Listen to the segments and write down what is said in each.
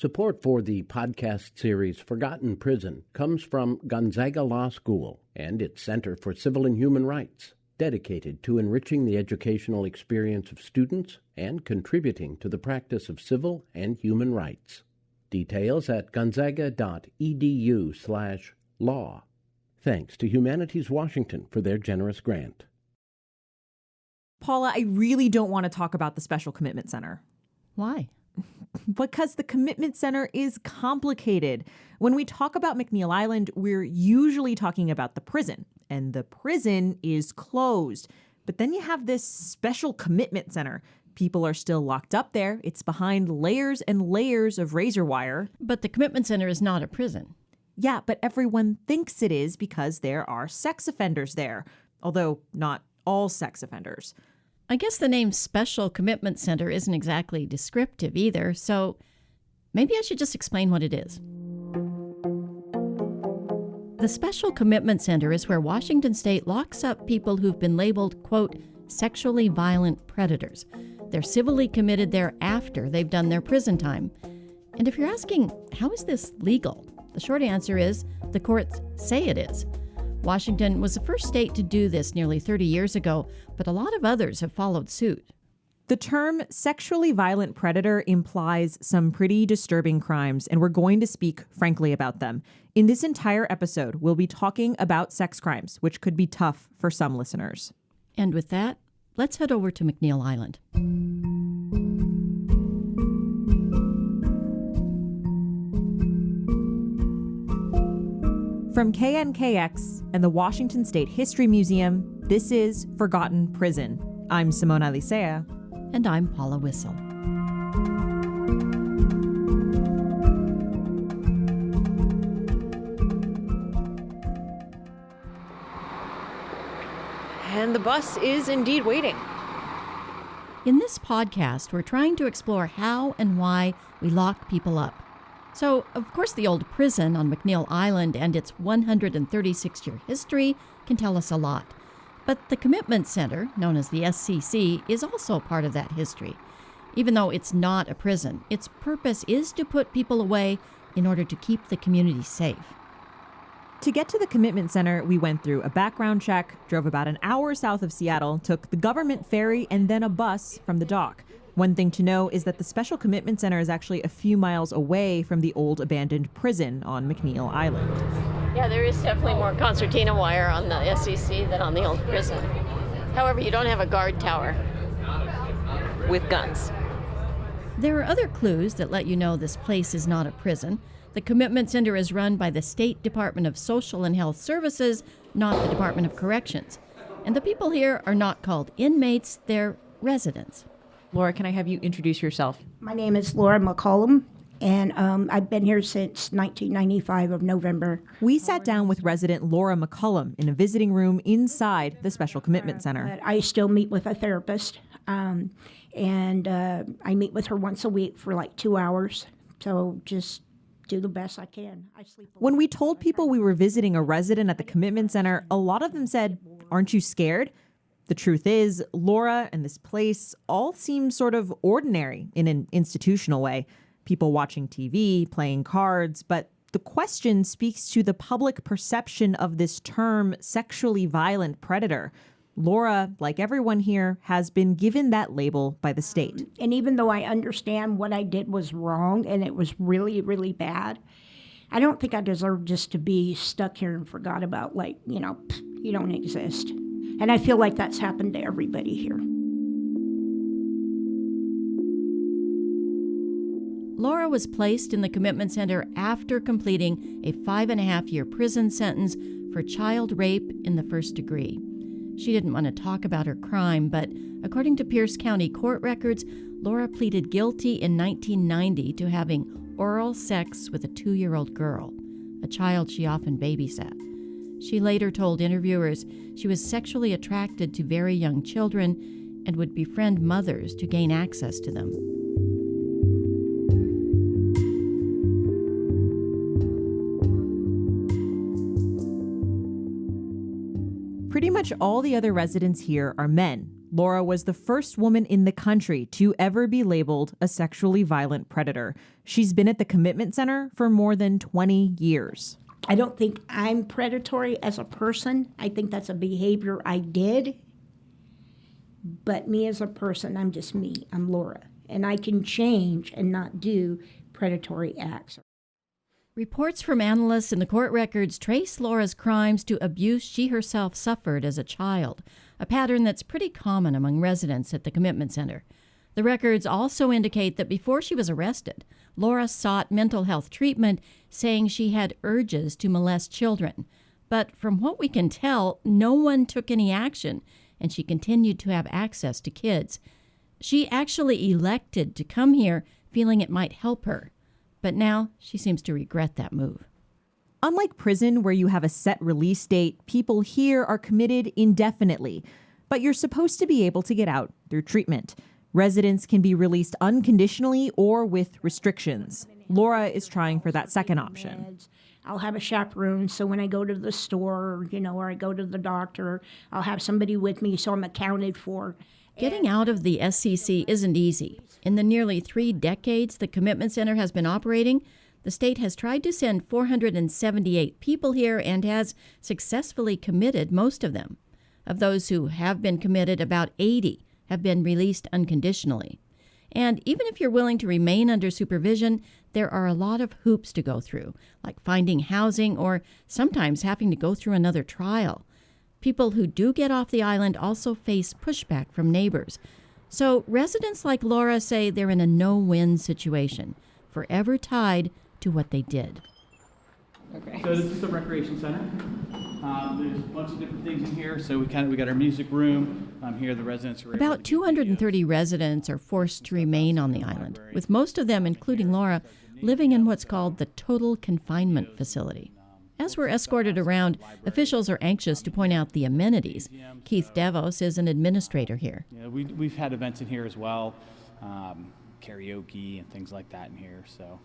Support for the podcast series Forgotten Prison comes from Gonzaga Law School and its Center for Civil and Human Rights, dedicated to enriching the educational experience of students and contributing to the practice of civil and human rights. Details at gonzaga.edu/law. Thanks to Humanities Washington for their generous grant. Paula, I really don't want to talk about the Special Commitment Center. Why? Because the Commitment Center is complicated. When we talk about McNeil Island, we're usually talking about the prison, and the prison is closed. But then you have this Special Commitment Center. People are still locked up there. It's behind layers and layers of razor wire. But the Commitment Center is not a prison. Yeah, but everyone thinks it is because there are sex offenders there, although not all sex offenders. I guess the name Special Commitment Center isn't exactly descriptive either, so maybe I should just explain what it is. The Special Commitment Center is where Washington State locks up people who've been labeled, quote, sexually violent predators. They're civilly committed there after they've done their prison time. And if you're asking, how is this legal? The short answer is the courts say it is. Washington was the first state to do this nearly 30 years ago, but a lot of others have followed suit. The term sexually violent predator implies some pretty disturbing crimes, and we're going to speak frankly about them. In this entire episode, we'll be talking about sex crimes, which could be tough for some listeners. And with that, let's head over to McNeil Island. From KNKX and the Washington State History Museum, this is Forgotten Prison. I'm Simona Licea. And I'm Paula Wissel. And the bus is indeed waiting. In this podcast, we're trying to explore how and why we lock people up. So, of course, the old prison on McNeil Island and its 136-year history can tell us a lot. But the Commitment Center, known as the SCC, is also part of that history. Even though it's not a prison, its purpose is to put people away in order to keep the community safe. To get to the Commitment Center, we went through a background check, drove about an hour south of Seattle, took the government ferry, and then a bus from the dock. One thing to know is that the Special Commitment Center is actually a few miles away from the old abandoned prison on McNeil Island. Yeah, there is definitely more concertina wire on the SCC than on the old prison. However, you don't have a guard tower with guns. There are other clues that let you know this place is not a prison. The Commitment Center is run by the State Department of Social and Health Services, not the Department of Corrections. And the people here are not called inmates, they're residents. Laura, can I have you introduce yourself? My name is Laura McCollum, and I've been here since 1995 of November. We sat down with resident Laura McCollum in a visiting room inside the Special Commitment Center. But I still meet with a therapist, and I meet with her once a week for like 2 hours. So just do the best I can. I sleep. When we told people we were visiting a resident at the Commitment Center, a lot of them said, "Aren't you scared?" The truth is, Laura and this place all seem sort of ordinary in an institutional way. People watching TV, playing cards, but the question speaks to the public perception of this term sexually violent predator. Laura, like everyone here, has been given that label by the state. And even though I understand what I did was wrong and it was really, really bad, I don't think I deserve just to be stuck here and forgot about, like, you don't exist. And I feel like that's happened to everybody here. Laura was placed in the Commitment Center after completing a 5.5-year prison sentence for child rape in the first degree. She didn't want to talk about her crime, but according to Pierce County court records, Laura pleaded guilty in 1990 to having oral sex with a 2-year-old girl, a child she often babysat. She later told interviewers she was sexually attracted to very young children and would befriend mothers to gain access to them. Pretty much all the other residents here are men. Laura was the first woman in the country to ever be labeled a sexually violent predator. She's been at the commitment center for more than 20 years. I don't think I'm predatory as a person. I think that's a behavior I did. But me as a person, I'm just me. I'm Laura. And I can change and not do predatory acts. Reports from analysts in the court records trace Laura's crimes to abuse she herself suffered as a child, a pattern that's pretty common among residents at the commitment center. The records also indicate that before she was arrested, Laura sought mental health treatment, saying she had urges to molest children. But from what we can tell, no one took any action, and she continued to have access to kids. She actually elected to come here, feeling it might help her. But now she seems to regret that move. Unlike prison, where you have a set release date, people here are committed indefinitely. But you're supposed to be able to get out through treatment. Residents can be released unconditionally or with restrictions. Laura is trying for that second option. I'll have a chaperone, so when I go to the store, or I go to the doctor, I'll have somebody with me so I'm accounted for. Getting out of the SCC isn't easy. In the nearly 3 decades the commitment center has been operating, the state has tried to send 478 people here and has successfully committed most of them. Of those who have been committed, about 80 have been released unconditionally. And even if you're willing to remain under supervision, there are a lot of hoops to go through, like finding housing or sometimes having to go through another trial. People who do get off the island also face pushback from neighbors. So residents like Laura say they're in a no-win situation, forever tied to what they did. Okay. So this is the recreation center. There's a bunch of different things in here. So we got our music room. Here the residents are About 230 residents are forced to remain on the island, with most of them, including Laura, living in what's called the total confinement facility. As we're escorted around, officials are anxious to point out the amenities. Keith Devos is an administrator here. Yeah, we've had events in here as well, karaoke and things like that in here. So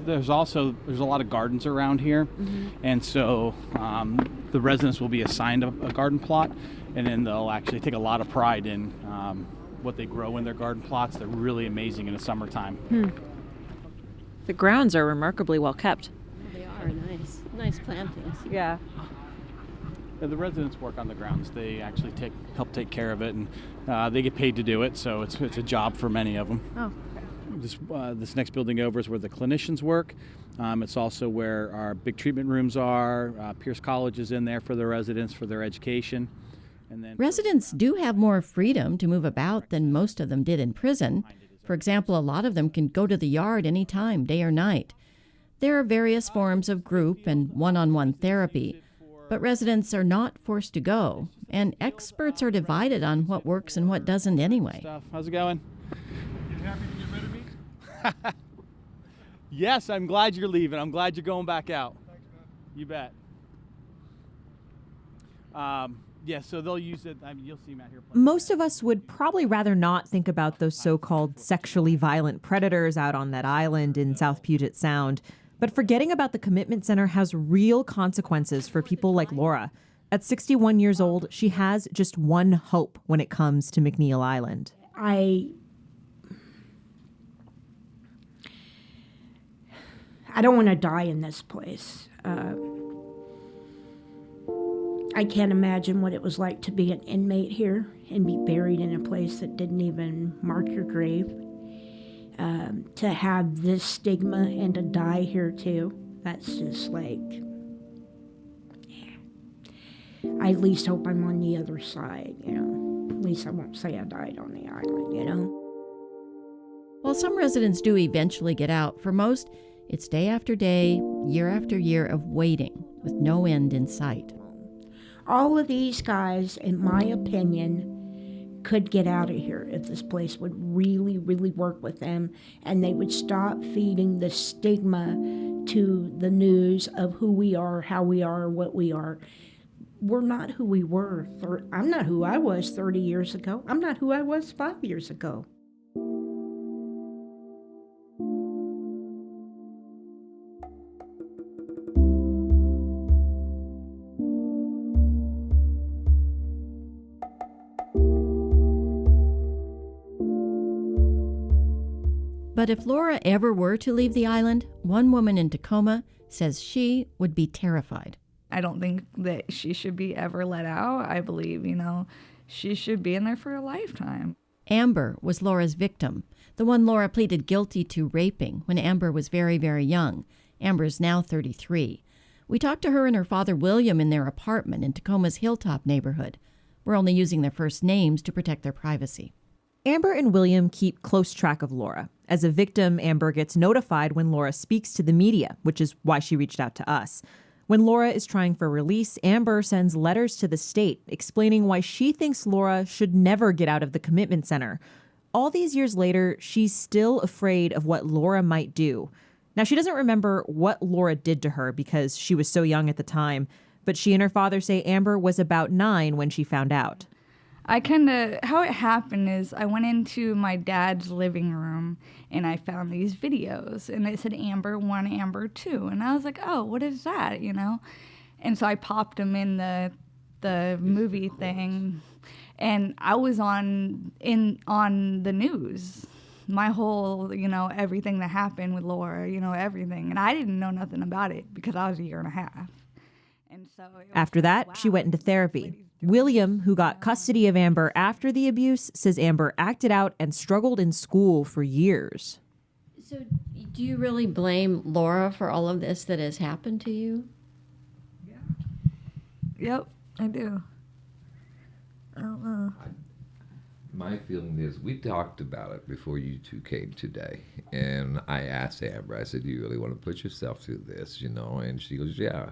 there's a lot of gardens around here, and so the residents will be assigned a garden plot, and then they'll actually take a lot of pride in what they grow in their garden plots. They're really amazing in the summertime. The grounds are remarkably well kept. They are nice plantings. Yeah. The residents work on the grounds. They actually help take care of it, and they get paid to do it, so it's a job for many of them. Oh. This next building over is where the clinicians work. It's also where our big treatment rooms are. Pierce College is in there for the residents for their education. And then residents do have more freedom to move about than most of them did in prison. For example, a lot of them can go to the yard anytime, day or night. There are various forms of group and one-on-one therapy, but residents are not forced to go, and experts are divided on what works and what doesn't anyway. How's it going? You happy to get rid of me? Yes, I'm glad you're leaving. I'm glad you're going back out. Thanks, man. You bet. Yeah, so they'll use it. You'll see Matt here. Most of us would probably rather not think about those so-called sexually violent predators out on that island in South Puget Sound. But forgetting about the commitment center has real consequences for people like Laura. At 61 years old, she has just one hope when it comes to McNeil Island. I don't want to die in this place. I can't imagine what it was like to be an inmate here and be buried in a place that didn't even mark your grave. To have this stigma and to die here too, that's just like, yeah. I at least hope I'm on the other side, At least I won't say I died on the island, While some residents do eventually get out, for most, it's day after day, year after year of waiting with no end in sight. All of these guys, in my opinion, could get out of here if this place would really, really work with them and they would stop feeding the stigma to the news of who we are, how we are, what we are. We're not who we were. I'm not who I was 30 years ago. I'm not who I was 5 years ago. But if Laura ever were to leave the island, one woman in Tacoma says she would be terrified. I don't think that she should be ever let out. I believe, she should be in there for a lifetime. Amber was Laura's victim, the one Laura pleaded guilty to raping when Amber was very, very young. Amber is now 33. We talked to her and her father William in their apartment in Tacoma's Hilltop neighborhood. We're only using their first names to protect their privacy. Amber and William keep close track of Laura. As a victim, Amber gets notified when Laura speaks to the media, which is why she reached out to us. When Laura is trying for release, Amber sends letters to the state explaining why she thinks Laura should never get out of the commitment center. All these years later, she's still afraid of what Laura might do. Now, she doesn't remember what Laura did to her because she was so young at the time, but she and her father say Amber was about 9 when she found out. How it happened is I went into my dad's living room and I found these videos and it said Amber 1, Amber 2. And I was like, oh, what is that, And so I popped them in the movie thing and I was on the news. My whole, everything that happened with Laura, everything. And I didn't know nothing about it because I was a year and a half. And so after that, she went into therapy. William, who got custody of Amber after the abuse, says Amber acted out and struggled in school for years. So do you really blame Laura for all of this that has happened to you? Yeah. Yep, I do. I don't know. My feeling is we talked about it before you two came today. And I asked Amber, I said, do you really want to put yourself through this, And she goes, yeah.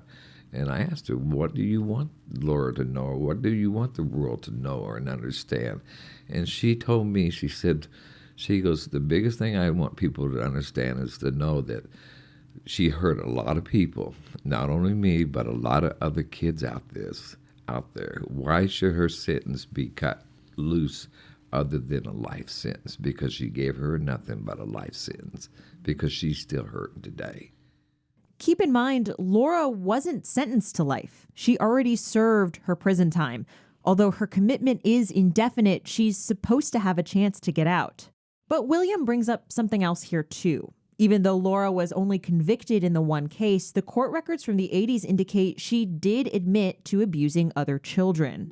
And I asked her, what do you want Laura to know? Or what do you want the world to know or understand? And she told me, she goes, the biggest thing I want people to understand is to know that she hurt a lot of people, not only me, but a lot of other kids out there. Why should her sentence be cut loose other than a life sentence? Because she gave her nothing but a life sentence, because she's still hurting today. Keep in mind, Laura wasn't sentenced to life. She already served her prison time. Although her commitment is indefinite, she's supposed to have a chance to get out. But William brings up something else here too. Even though Laura was only convicted in the one case, the court records from the 80s indicate she did admit to abusing other children.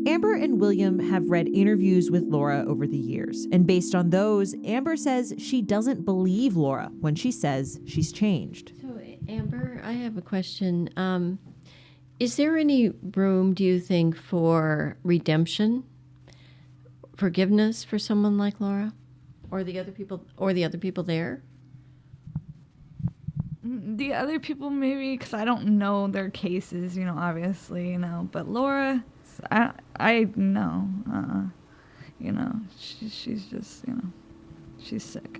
Amber and William have read interviews with Laura over the years, and based on those, Amber says she doesn't believe Laura when she says she's changed. So, Amber, I have a question. Is there any room, do you think, for redemption, forgiveness for someone like Laura, or the other people there? The other people maybe, because I don't know their cases, obviously, but Laura, I know, she's just, she's sick.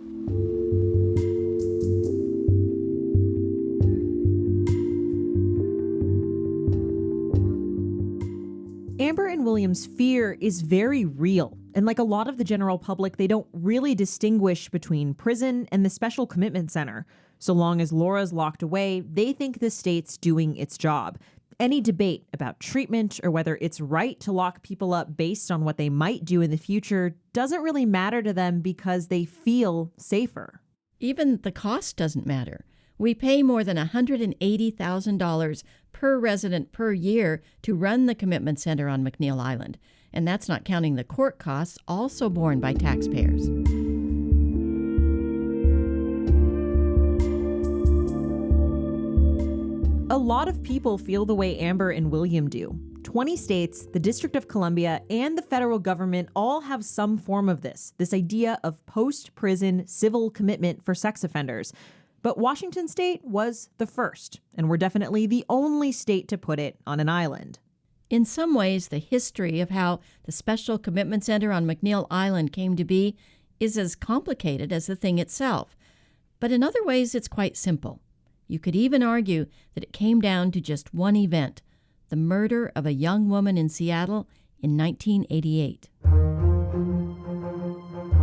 Amber and William's fear is very real. And like a lot of the general public, they don't really distinguish between prison and the special commitment center. So long as Laura's locked away, they think the state's doing its job. Any debate about treatment or whether it's right to lock people up based on what they might do in the future doesn't really matter to them because they feel safer. Even the cost doesn't matter. We pay more than $180,000 per resident per year to run the commitment center on McNeil Island. And that's not counting the court costs also borne by taxpayers. A lot of people feel the way Amber and William do. 20 states, the District of Columbia, and the federal government all have some form of this idea of post-prison civil commitment for sex offenders. But Washington state was the first, and we're definitely the only state to put it on an island. In some ways, the history of how the Special Commitment Center on McNeil Island came to be is as complicated as the thing itself. But in other ways, it's quite simple. You could even argue that it came down to just one event, the murder of a young woman in Seattle in 1988.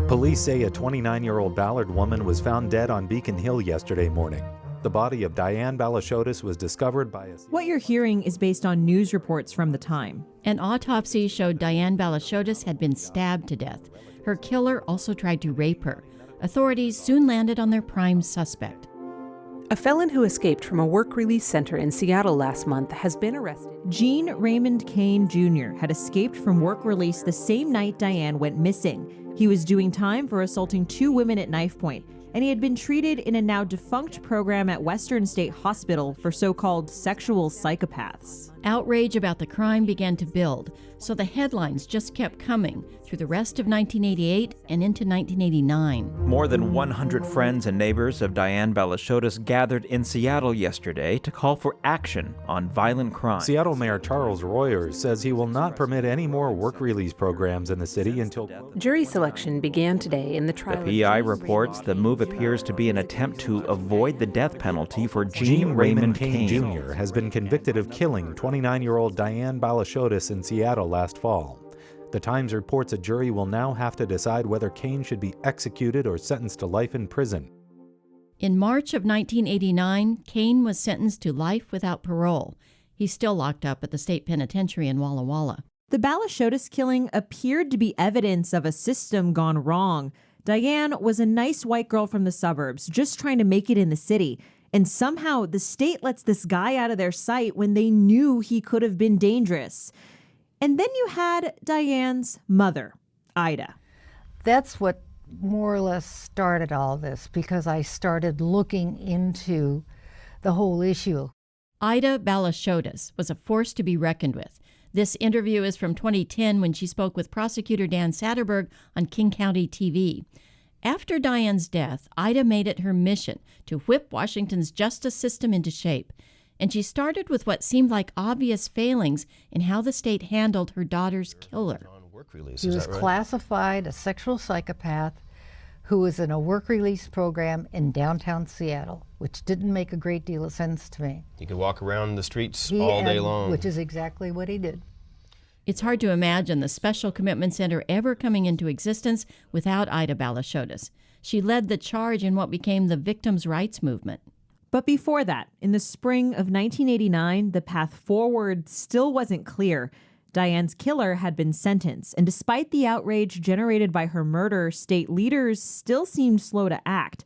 Police say a 29-year-old Ballard woman was found dead on Beacon Hill yesterday morning. The body of Diane Balashotis was discovered by a... What you're hearing is based on news reports from the time. An autopsy showed Diane Balashotis had been stabbed to death. Her killer also tried to rape her. Authorities soon landed on their prime suspect. A felon who escaped from a work release center in Seattle last month has been arrested. Gene Raymond Kane Jr. had escaped from work release the same night Diane went missing. He was doing time for assaulting 2 women at knife point, and he had been treated in a now defunct program at Western State Hospital for so-called sexual psychopaths. Outrage about the crime began to build, so the headlines just kept coming through the rest of 1988 and into 1989. More than 100 friends and neighbors of Diane Balashotis gathered in Seattle yesterday to call for action on violent crime. Seattle Mayor Charles Royer says he will not permit any more work release programs in the city until... Jury selection began today in the trial. The PI reports the move appears to be an attempt to avoid the death penalty for Gene Raymond Kane Jr. has been convicted of killing 29-year-old Diane Balashotis in Seattle last fall. The Times reports a jury will now have to decide whether Kane should be executed or sentenced to life in prison. In March of 1989, Kane was sentenced to life without parole. He's still locked up at the state penitentiary in Walla Walla. The Balashotis killing appeared to be evidence of a system gone wrong. Diane was a nice white girl from the suburbs, just trying to make it in the city. And somehow the state lets this guy out of their sight when they knew he could have been dangerous. And then you had Diane's mother, Ida. That's what more or less started all this, because I started looking into the whole issue. Ida Balashotis was a force to be reckoned with. This interview is from 2010 when she spoke with prosecutor Dan Satterberg on King County TV. After Diane's death, Ida made it her mission to whip Washington's justice system into shape. And she started with what seemed like obvious failings in how the state handled her daughter's killer. He was classified a sexual psychopath who was in a work release program in downtown Seattle, which didn't make a great deal of sense to me. He could walk around the streets all day long. Which is exactly what he did. It's hard to imagine the Special Commitment Center ever coming into existence without Ida Balashotis. She led the charge in what became the victims' rights movement. But before that, in the spring of 1989, the path forward still wasn't clear. Diane's killer had been sentenced, and despite the outrage generated by her murder, state leaders still seemed slow to act.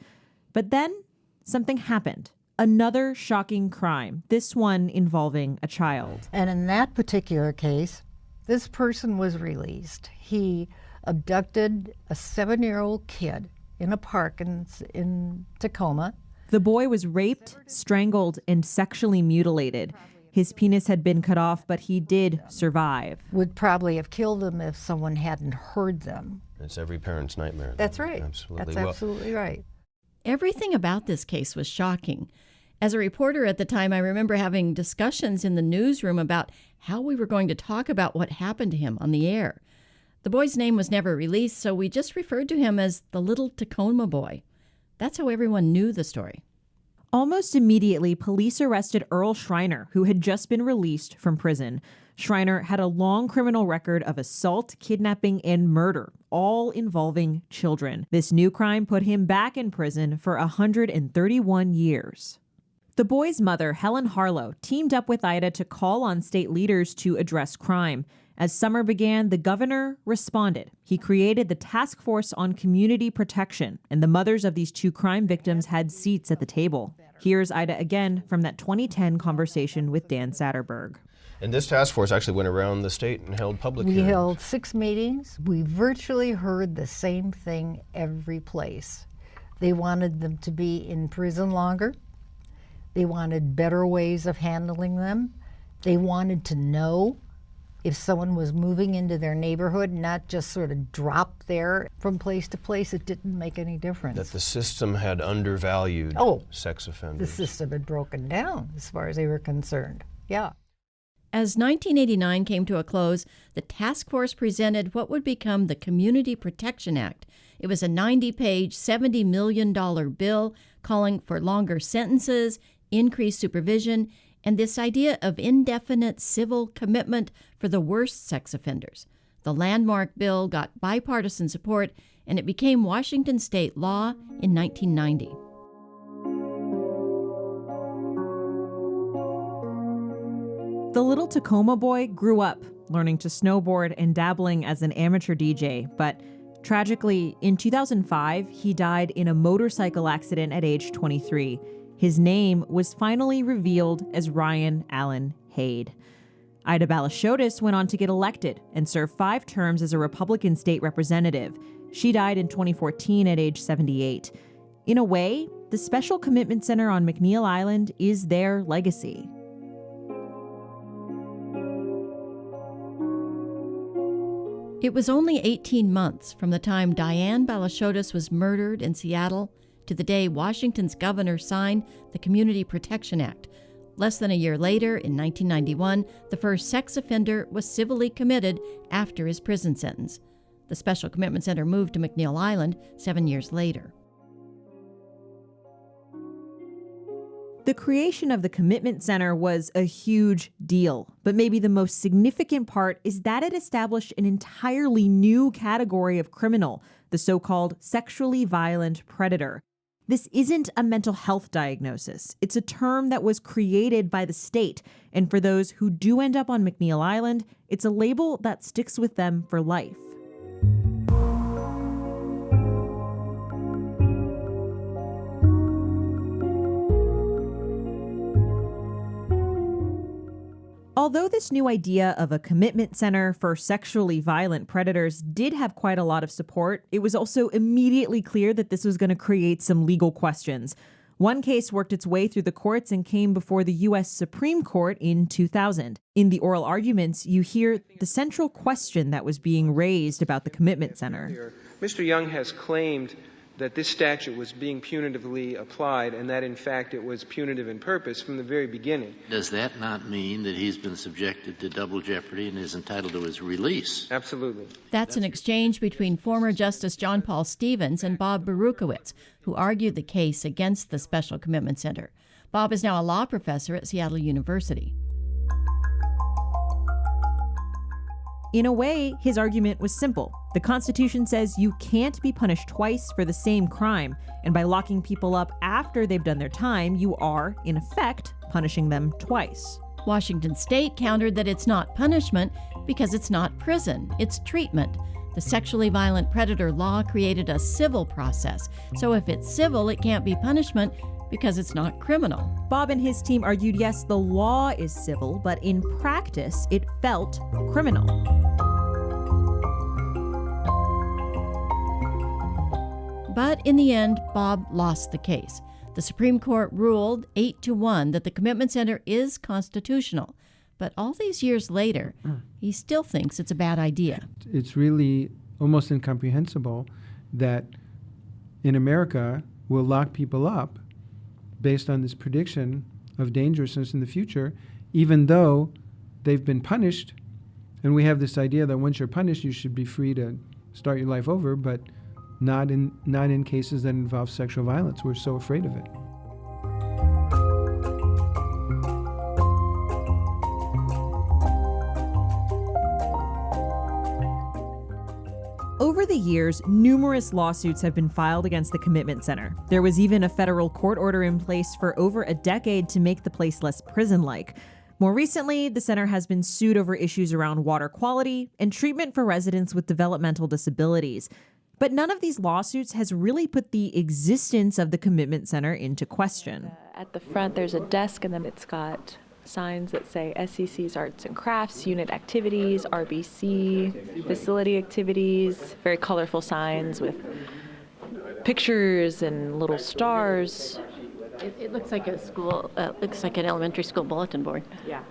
But then, something happened. Another shocking crime, this one involving a child. And in that particular case, this person was released. He abducted a 7-year-old kid in a park in Tacoma. The boy was raped, strangled, and sexually mutilated. His penis had been cut off, but he did survive. Would probably have killed him if someone hadn't heard them. It's every parent's nightmare. That's right. Absolutely. That's absolutely right. Everything about this case was shocking. As a reporter at the time, I remember having discussions in the newsroom about how we were going to talk about what happened to him on the air. The boy's name was never released, so we just referred to him as the little Tacoma boy. That's how everyone knew the story. Almost immediately, police arrested Earl Schreiner, who had just been released from prison. Schreiner had a long criminal record of assault, kidnapping, and murder, all involving children. This new crime put him back in prison for 131 years. The boy's mother, Helen Harlow, teamed up with Ida to call on state leaders to address crime. As summer began, the governor responded. He created the Task Force on Community Protection, and the mothers of these 2 crime victims had seats at the table. Here's Ida again from that 2010 conversation with Dan Satterberg. And this task force actually went around the state and held public hearings. We held 6 meetings. We virtually heard the same thing every place. They wanted them to be in prison longer. They wanted better ways of handling them. They wanted to know if someone was moving into their neighborhood, not just sort of drop there from place to place. It didn't make any difference. That the system had undervalued sex offenders. The system had broken down as far as they were concerned. Yeah. As 1989 came to a close, the task force presented what would become the Community Protection Act. It was a 90-page, $70 million bill calling for longer sentences, increased supervision, and this idea of indefinite civil commitment for the worst sex offenders. The landmark bill got bipartisan support, and it became Washington state law in 1990. The little Tacoma boy grew up learning to snowboard and dabbling as an amateur DJ, but tragically, in 2005, he died in a motorcycle accident at age 23. His name was finally revealed as Ryan Allen Hade. Ida Balashotis went on to get elected and serve 5 terms as a Republican state representative. She died in 2014 at age 78. In a way, the Special Commitment Center on McNeil Island is their legacy. It was only 18 months from the time Diane Balashotis was murdered in Seattle to the day Washington's governor signed the Community Protection Act. Less than a year later, in 1991, the first sex offender was civilly committed after his prison sentence. The Special Commitment Center moved to McNeil Island 7 years later. The creation of the Commitment Center was a huge deal, but maybe the most significant part is that it established an entirely new category of criminal, the so-called sexually violent predator. This isn't a mental health diagnosis. It's a term that was created by the state, and for those who do end up on McNeil Island, it's a label that sticks with them for life. Although this new idea of a commitment center for sexually violent predators did have quite a lot of support, it was also immediately clear that this was going to create some legal questions. One case worked its way through the courts and came before the U.S. Supreme Court in 2000. In the oral arguments, you hear the central question that was being raised about the commitment center. Mr. Young has claimed that this statute was being punitively applied and that, in fact, it was punitive in purpose from the very beginning. Does that not mean that he's been subjected to double jeopardy and is entitled to his release? Absolutely. That's an exchange between former Justice John Paul Stevens and Bob Berukowitz, who argued the case against the Special Commitment Center. Bob is now a law professor at Seattle University. In a way, his argument was simple. The Constitution says you can't be punished twice for the same crime, and by locking people up after they've done their time, you are, in effect, punishing them twice. Washington State countered that it's not punishment because it's not prison, it's treatment. The sexually violent predator law created a civil process, so if it's civil, it can't be punishment because it's not criminal. Bob and his team argued, yes, the law is civil, but in practice, it felt criminal. But in the end, Bob lost the case. The Supreme Court ruled 8-1 that the Commitment Center is constitutional. But all these years later, he still thinks it's a bad idea. It's really almost incomprehensible that in America we'll lock people up based on this prediction of dangerousness in the future, even though they've been punished. And we have this idea that once you're punished, you should be free to start your life over, but not in cases that involve sexual violence. We're so afraid of it. Over the years, numerous lawsuits have been filed against the Commitment Center. There was even a federal court order in place for over a decade to make the place less prison-like. More recently, the center has been sued over issues around water quality and treatment for residents with developmental disabilities. But none of these lawsuits has really put the existence of the Commitment Center into question. At the front, there's a desk, and then it's got signs that say SCC's Arts and Crafts, Unit Activities, RBC, Facility Activities, very colorful signs with pictures and little stars. It looks like a school, looks like an elementary school bulletin board. Yeah.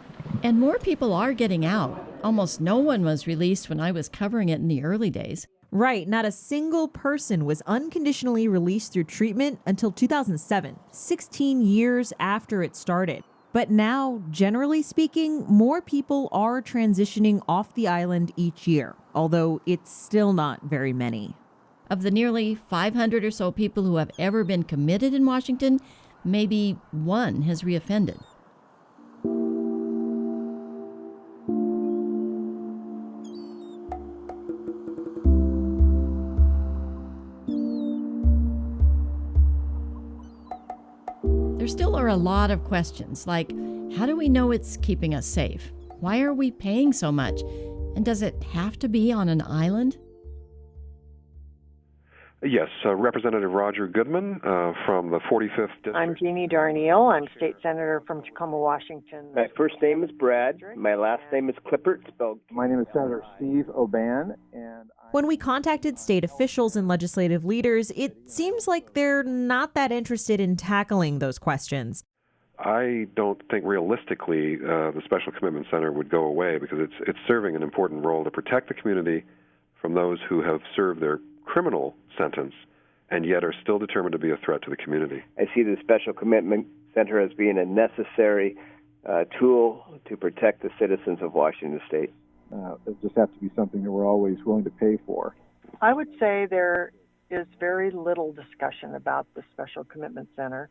And more people are getting out. Almost no one was released when I was covering it in the early days. Right, not a single person was unconditionally released through treatment until 2007, 16 years after it started. But now, generally speaking, more people are transitioning off the island each year, although it's still not very many. Of the nearly 500 or so people who have ever been committed in Washington, maybe one has reoffended. There still are a lot of questions, like How do we know it's keeping us safe? Why are we paying so much? And does it have to be on an island? Yes, Representative Roger Goodman from the 45th District. I'm Jeannie Darnielle. I'm state senator from Tacoma, Washington. My first name is Brad. My last name is Clippert, spelled. My name is Senator Steve Oban, and when we contacted state officials and legislative leaders, it seems like they're not that interested in tackling those questions. I don't think realistically the Special Commitment Center would go away because it's serving an important role to protect the community from those who have served their criminal sentence and yet are still determined to be a threat to the community. I see the Special Commitment Center as being a necessary tool to protect the citizens of Washington State. It just has to be something that we're always willing to pay for. I would say there is very little discussion about the Special Commitment Center.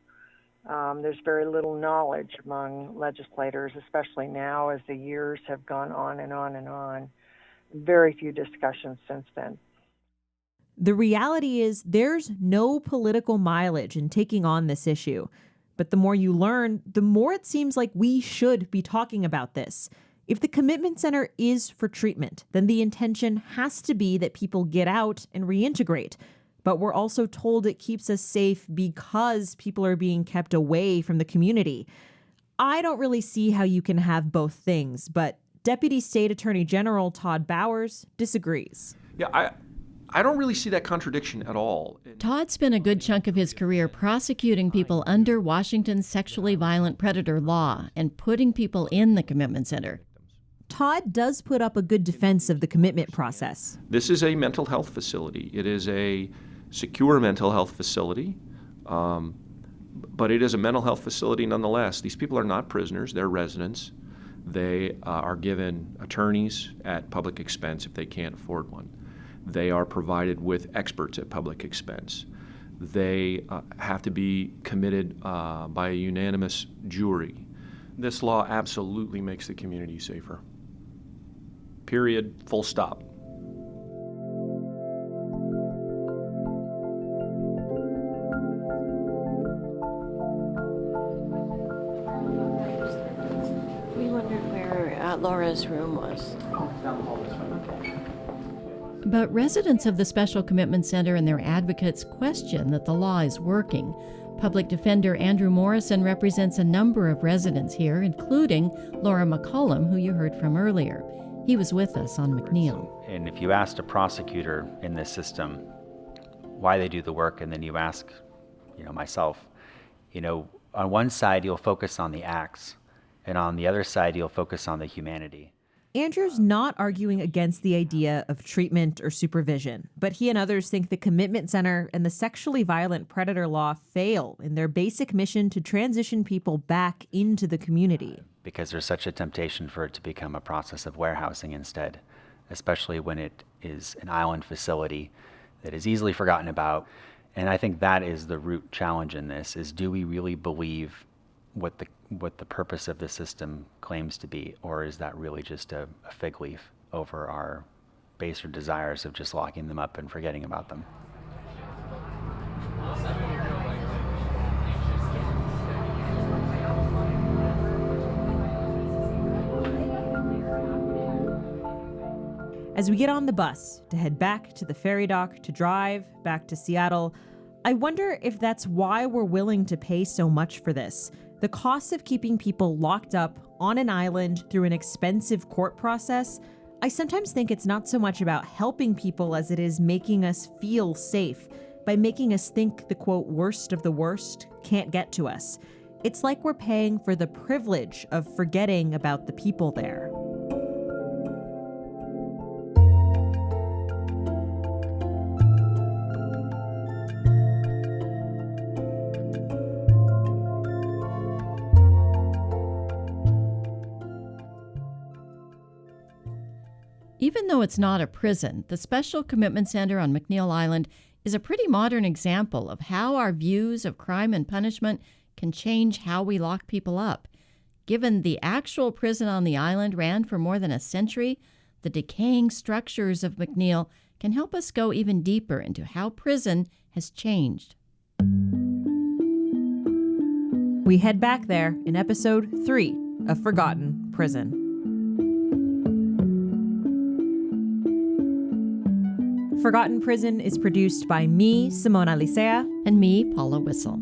There's very little knowledge among legislators, especially now as the years have gone on and on and on. Very few discussions since then. The reality is there's no political mileage in taking on this issue. But the more you learn, the more it seems like we should be talking about this. If the commitment center is for treatment, then the intention has to be that people get out and reintegrate. But we're also told it keeps us safe because people are being kept away from the community. I don't really see how you can have both things, but Deputy State Attorney General Todd Bowers disagrees. Yeah, I don't really see that contradiction at all. Todd spent a good chunk of his career prosecuting people under Washington's sexually violent predator law and putting people in the commitment center. Todd does put up a good defense of the commitment process. This is a mental health facility. It is a secure mental health facility, but it is a mental health facility nonetheless. These people are not prisoners, they're residents. They are given attorneys at public expense if they can't afford one. They are provided with experts at public expense. They have to be committed by a unanimous jury. This law absolutely makes the community safer. Period, full stop. We wondered where Laura's room was. But residents of the Special Commitment Center and their advocates question that the law is working. Public Defender Andrew Morrison represents a number of residents here, including Laura McCollum, who you heard from earlier. He was with us on McNeil. And if you asked a prosecutor in this system why they do the work, and then you ask, myself, on one side you'll focus on the acts, and on the other side you'll focus on the humanity. Andrew's not arguing against the idea of treatment or supervision, but he and others think the Commitment Center and the sexually violent predator law fail in their basic mission to transition people back into the community. Because there's such a temptation for it to become a process of warehousing instead, especially when it is an island facility that is easily forgotten about. And I think that is the root challenge in this, is do we really believe what the purpose of the system claims to be, or is that really just a fig leaf over our baser desires of just locking them up and forgetting about them? As we get on the bus to head back to the ferry dock to drive back to Seattle, I wonder if that's why we're willing to pay so much for this. The cost of keeping people locked up on an island through an expensive court process, I sometimes think it's not so much about helping people as it is making us feel safe, by making us think the, quote, worst of the worst can't get to us. It's like we're paying for the privilege of forgetting about the people there. Even though it's not a prison, the Special Commitment Center on McNeil Island is a pretty modern example of how our views of crime and punishment can change how we lock people up. Given the actual prison on the island ran for more than a century, the decaying structures of McNeil can help us go even deeper into how prison has changed. We head back there in episode 3 a forgotten prison. Forgotten Prison is produced by me, Simona Licea. And me, Paula Whistle.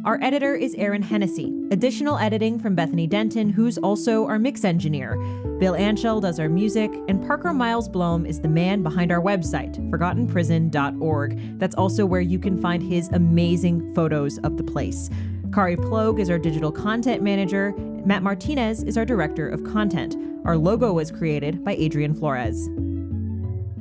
Our editor is Aaron Hennessy. Additional editing from Bethany Denton, who's also our mix engineer. Bill Anshel does our music, and Parker Miles Blom is the man behind our website, forgottenprison.org. That's also where you can find his amazing photos of the place. Kari Plogue is our digital content manager. Matt Martinez is our director of content. Our logo was created by Adrian Flores.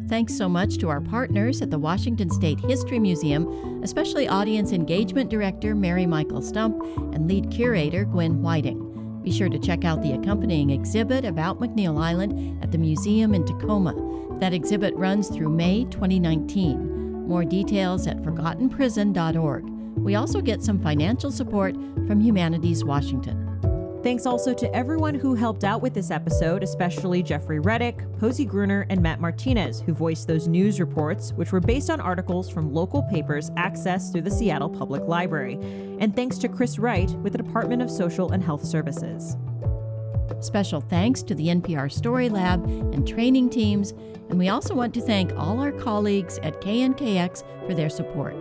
Thanks so much to our partners at the Washington State History Museum, especially Audience Engagement Director Mary Michael Stump and Lead Curator Gwen Whiting. Be sure to check out the accompanying exhibit about McNeil Island at the museum in Tacoma. That exhibit runs through May 2019. More details at forgottenprison.org. We also get some financial support from Humanities Washington. Thanks also to everyone who helped out with this episode, especially Jeffrey Reddick, Posey Gruner, and Matt Martinez, who voiced those news reports, which were based on articles from local papers accessed through the Seattle Public Library. And thanks to Chris Wright with the Department of Social and Health Services. Special thanks to the NPR Story Lab and training teams, and we also want to thank all our colleagues at KNKX for their support.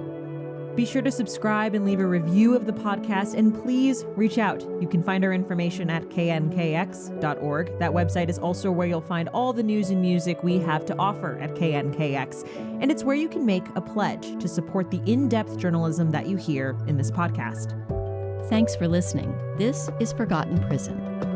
Be sure to subscribe and leave a review of the podcast, and please reach out. You can find our information at knkx.org. That website is also where you'll find all the news and music we have to offer at KNKX, and it's where you can make a pledge to support the in-depth journalism that you hear in this podcast. Thanks for listening. This is Forgotten Prison.